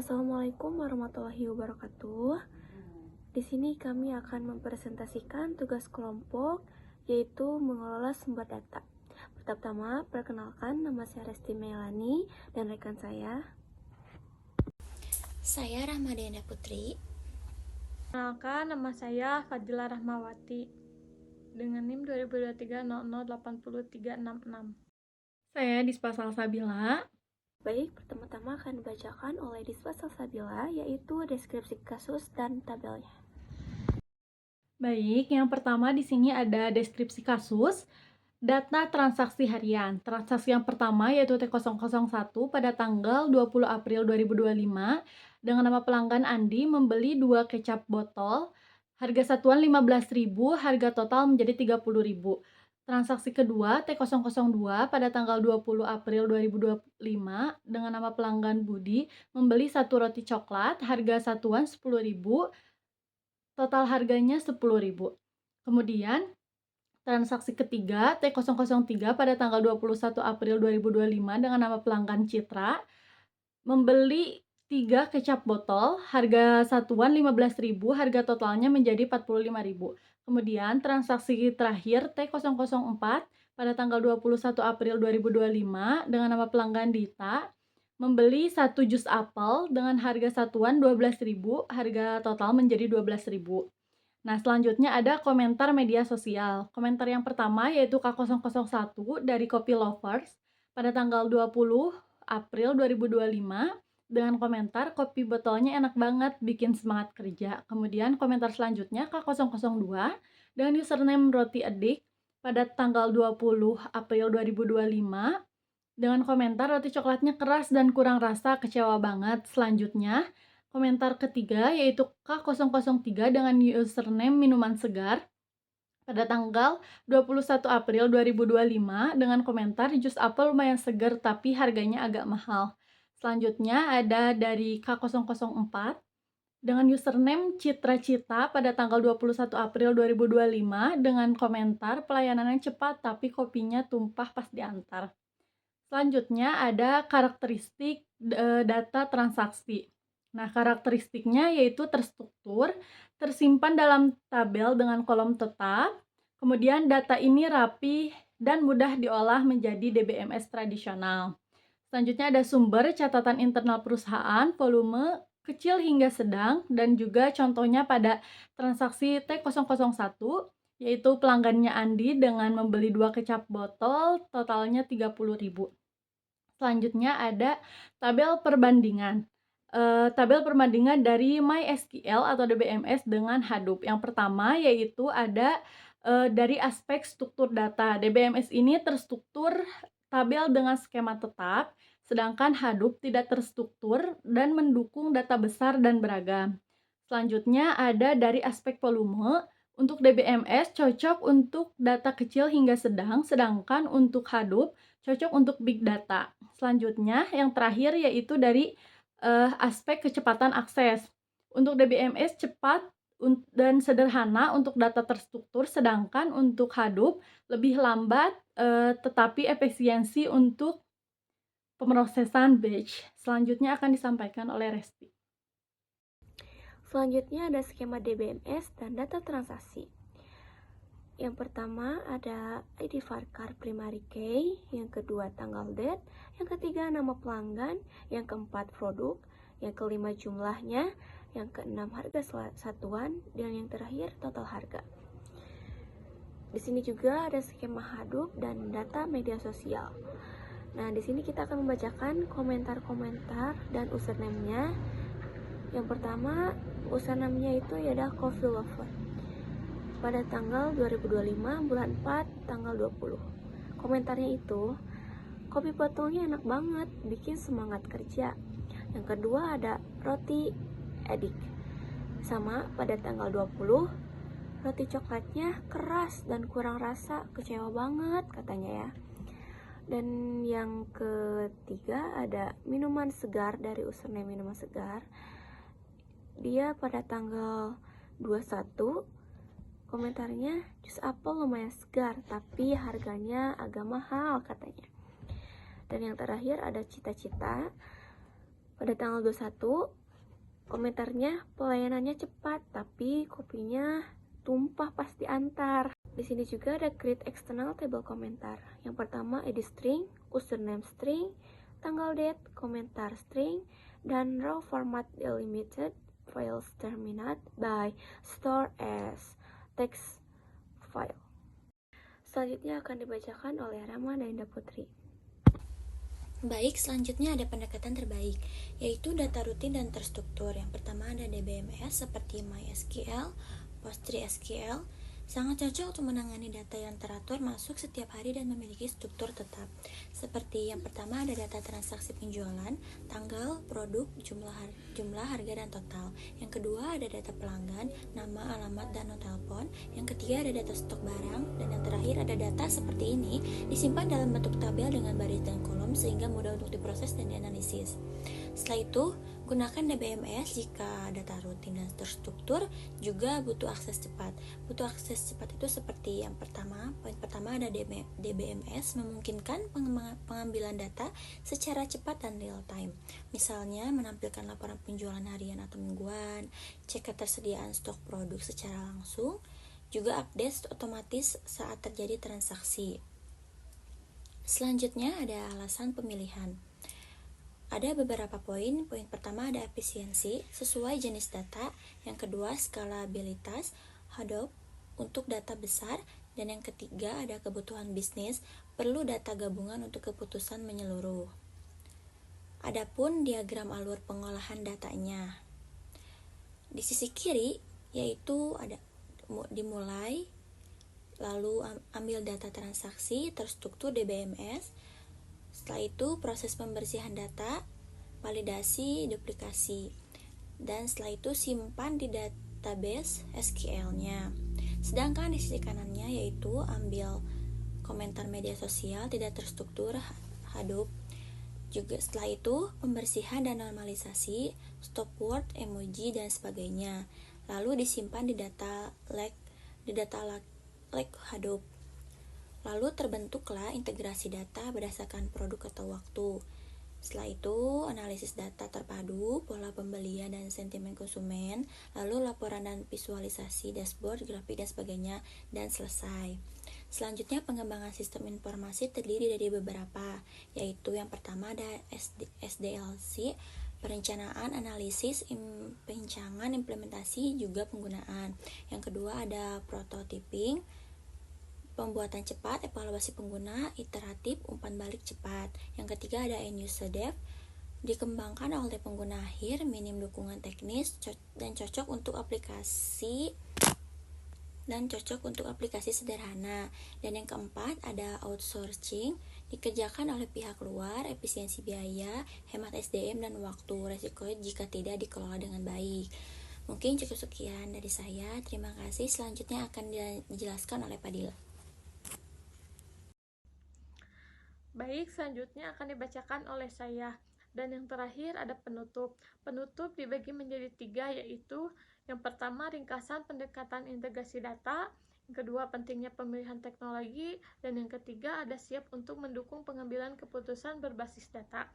Assalamualaikum warahmatullahi wabarakatuh. Di sini kami akan mempresentasikan tugas kelompok, yaitu mengelola sumber data. Pertama, perkenalkan, nama saya Resti Melani dan rekan saya. Saya Rahmadina Putri. Perkenalkan, nama saya Fadila Rahmawati dengan NIM 202300803666. Saya Dispa Salsabila. Baik, pertama-tama akan dibacakan oleh Dispa Salsabila, yaitu deskripsi kasus dan tabelnya. Baik, yang pertama di sini ada deskripsi kasus, data transaksi harian. Transaksi yang pertama yaitu T001 pada tanggal 20 April 2025 dengan nama pelanggan Andi membeli 2 kecap botol, harga satuan 15.000, harga total menjadi 30.000. Transaksi kedua T002 pada tanggal 20 April 2025 dengan nama pelanggan Budi membeli 1 roti coklat, harga satuan 10.000, total harganya 10.000. Kemudian transaksi ketiga T003 pada tanggal 21 April 2025 dengan nama pelanggan Citra membeli 3 kecap botol, harga satuan 15.000, harga totalnya menjadi 45.000. Kemudian transaksi terakhir T004 pada tanggal 21 April 2025 dengan nama pelanggan Dita membeli 1 jus apel dengan harga satuan 12.000, harga total menjadi 12.000. Nah, selanjutnya ada komentar media sosial. Komentar yang pertama yaitu K001 dari Copy Lovers pada tanggal 20 April 2025 dengan komentar kopi botolnya enak banget, bikin semangat kerja. Kemudian komentar selanjutnya K002 dengan username Roti Edik pada tanggal 20 April 2025 dengan komentar roti coklatnya keras dan kurang rasa, kecewa banget. Selanjutnya komentar ketiga yaitu K003 dengan username minuman segar pada tanggal 21 April 2025 dengan komentar jus apel lumayan segar tapi harganya agak mahal. Selanjutnya ada dari K004 dengan username Citra Cita pada tanggal 21 April 2025 dengan komentar pelayanannya cepat tapi kopinya tumpah pas diantar. Selanjutnya ada karakteristik data transaksi. Nah, karakteristiknya yaitu terstruktur, tersimpan dalam tabel dengan kolom tetap, kemudian data ini rapi dan mudah diolah menjadi DBMS tradisional. Selanjutnya ada sumber catatan internal perusahaan, volume kecil hingga sedang, dan juga contohnya pada transaksi T001, yaitu pelanggannya Andi dengan membeli 2 kecap botol, totalnya 30.000. Selanjutnya ada tabel perbandingan. Tabel perbandingan dari MySQL atau DBMS dengan Hadoop. Yang pertama yaitu ada dari aspek struktur data. DBMS ini terstruktur tabel dengan skema tetap, sedangkan Hadoop tidak terstruktur dan mendukung data besar dan beragam. Selanjutnya ada dari aspek volume. Untuk DBMS cocok untuk data kecil hingga sedang, sedangkan untuk Hadoop cocok untuk big data. Selanjutnya yang terakhir yaitu dari aspek kecepatan akses. Untuk DBMS cepat dan sederhana untuk data terstruktur, sedangkan untuk Hadoop lebih lambat tetapi efisiensi untuk pemrosesan batch. Selanjutnya akan disampaikan oleh Resti. Selanjutnya ada skema DBMS dan data transaksi. Yang pertama ada ID varchar primary key, yang kedua tanggal date, yang ketiga nama pelanggan, yang keempat produk, yang kelima jumlahnya, yang keenam harga satuan, dan yang terakhir total harga. Di sini juga ada skema Hadoop dan data media sosial. Nah, di sini kita akan membacakan komentar-komentar dan username-nya. Yang pertama, username-nya itu adalah Coffee Lover. Pada tanggal 2025 bulan 4 tanggal 20. Komentarnya itu, kopi botolnya enak banget, bikin semangat kerja. Yang kedua ada Roti Edik. Sama pada tanggal 20, roti coklatnya keras dan kurang rasa, kecewa banget katanya ya. Dan yang ketiga ada minuman segar dari username minuman segar. Dia pada tanggal 21 komentarnya jus apel lumayan segar tapi harganya agak mahal katanya. Dan yang terakhir ada cita-cita. Pada tanggal 21, komentarnya pelayanannya cepat, tapi kopinya tumpah pas diantar. Di sini juga ada create external table komentar. Yang pertama edit string, username string, tanggal date, komentar string, dan raw format delimited files terminate by store as text file. Selanjutnya akan dibacakan oleh Rama Dainda Putri. Baik, selanjutnya ada pendekatan terbaik, yaitu data rutin dan terstruktur. Yang pertama ada DBMS seperti MySQL, PostgreSQL, sangat cocok untuk menangani data yang teratur masuk setiap hari dan memiliki struktur tetap. Seperti yang pertama ada data transaksi penjualan, tanggal, produk, jumlah harga dan total. Yang kedua ada data pelanggan, nama, alamat, dan nomor telepon. Yang ketiga ada data stok barang, dan yang terakhir ada data seperti ini disimpan dalam bentuk tabel dengan baris dan kolom sehingga mudah untuk diproses dan dianalisis. Setelah itu, gunakan DBMS jika data rutin dan terstruktur, juga butuh akses cepat. Butuh akses cepat itu seperti yang pertama, poin pertama ada DBMS memungkinkan pengambilan data secara cepat dan real time. Misalnya menampilkan laporan penjualan harian atau mingguan, cek ketersediaan stok produk secara langsung, juga update otomatis saat terjadi transaksi. Selanjutnya ada alasan pemilihan. Ada beberapa poin. Poin pertama ada efisiensi sesuai jenis data. Yang kedua skalabilitas Hadoop untuk data besar. Dan yang ketiga ada kebutuhan bisnis, perlu data gabungan untuk keputusan menyeluruh. Adapun diagram alur pengolahan datanya. Di sisi kiri yaitu ada dimulai, lalu ambil data transaksi terstruktur DBMS. Setelah itu proses pembersihan data, validasi, duplikasi, dan setelah itu simpan di database SQL-nya. Sedangkan di sisi kanannya yaitu ambil komentar media sosial tidak terstruktur Hadoop. Juga setelah itu pembersihan dan normalisasi, stop word, emoji, dan sebagainya. Lalu disimpan di data lake Hadoop. Lalu terbentuklah integrasi data berdasarkan produk atau waktu. Setelah itu, analisis data terpadu, pola pembelian dan sentimen konsumen, lalu laporan dan visualisasi dashboard, grafik, dan sebagainya, dan selesai. Selanjutnya, pengembangan sistem informasi terdiri dari beberapa, yaitu yang pertama ada SDLC, perencanaan, analisis, pencangan, implementasi, juga penggunaan. Yang kedua ada prototyping, pembuatan cepat, evaluasi pengguna, iteratif, umpan balik cepat. Yang ketiga ada end user dev, dikembangkan oleh pengguna akhir, minim dukungan teknis, dan cocok untuk aplikasi sederhana. Dan yang keempat ada outsourcing, dikerjakan oleh pihak luar, efisiensi biaya, hemat SDM dan waktu, resiko jika tidak dikelola dengan baik. Mungkin cukup sekian dari saya. Terima kasih. Selanjutnya akan dijelaskan oleh Padil. Baik, selanjutnya akan dibacakan oleh saya. Dan yang terakhir ada penutup. Penutup dibagi menjadi 3, yaitu yang pertama ringkasan pendekatan integrasi data, yang kedua pentingnya pemilihan teknologi, dan yang ketiga ada siap untuk mendukung pengambilan keputusan berbasis data.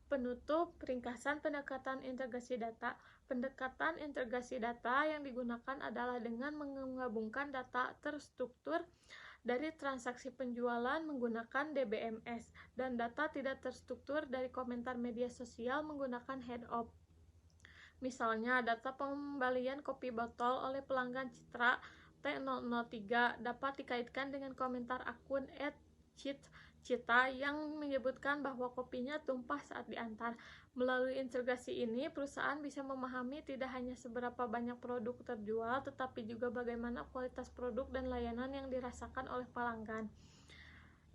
Penutup ringkasan pendekatan integrasi data. Pendekatan integrasi data yang digunakan adalah dengan menggabungkan data terstruktur dari transaksi penjualan menggunakan DBMS dan data tidak terstruktur dari komentar media sosial menggunakan Hadoop. Misalnya, data pembelian kopi botol oleh pelanggan Citra T003 dapat dikaitkan dengan komentar akun @cita yang menyebutkan bahwa kopinya tumpah saat diantar. Melalui integrasi ini, perusahaan bisa memahami tidak hanya seberapa banyak produk terjual, tetapi juga bagaimana kualitas produk dan layanan yang dirasakan oleh pelanggan.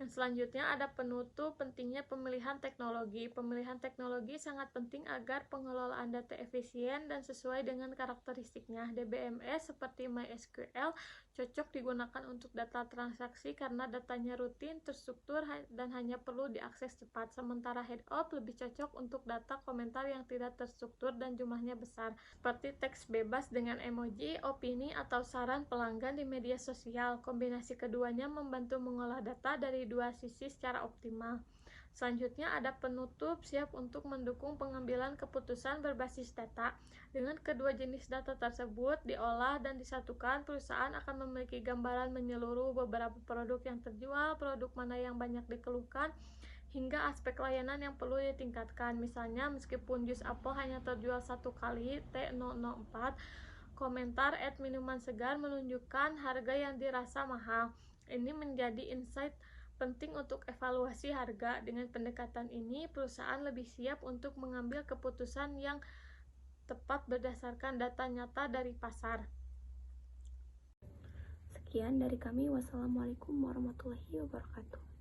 Yang selanjutnya ada penutup pentingnya pemilihan teknologi. Pemilihan teknologi sangat penting agar pengelolaan data efisien dan sesuai dengan karakteristiknya. DBMS seperti MySQL cocok digunakan untuk data transaksi karena datanya rutin, terstruktur, dan hanya perlu diakses cepat. Sementara Hadoop lebih cocok untuk data komentar yang tidak terstruktur dan jumlahnya besar, seperti teks bebas dengan emoji, opini, atau saran pelanggan di media sosial. Kombinasi keduanya membantu mengolah data dari dua sisi secara optimal. Selanjutnya ada penutup, siap untuk mendukung pengambilan keputusan berbasis data. Dengan kedua jenis data tersebut diolah dan disatukan, perusahaan akan memiliki gambaran menyeluruh beberapa produk yang terjual, produk mana yang banyak dikeluhkan, hingga aspek layanan yang perlu ditingkatkan. Misalnya, meskipun jus apel hanya terjual 1 kali, T004, komentar minuman segar menunjukkan harga yang dirasa mahal. Ini menjadi insight penting untuk evaluasi harga. Dengan pendekatan ini, perusahaan lebih siap untuk mengambil keputusan yang tepat berdasarkan data nyata dari pasar. Sekian dari kami. Wassalamualaikum warahmatullahi wabarakatuh.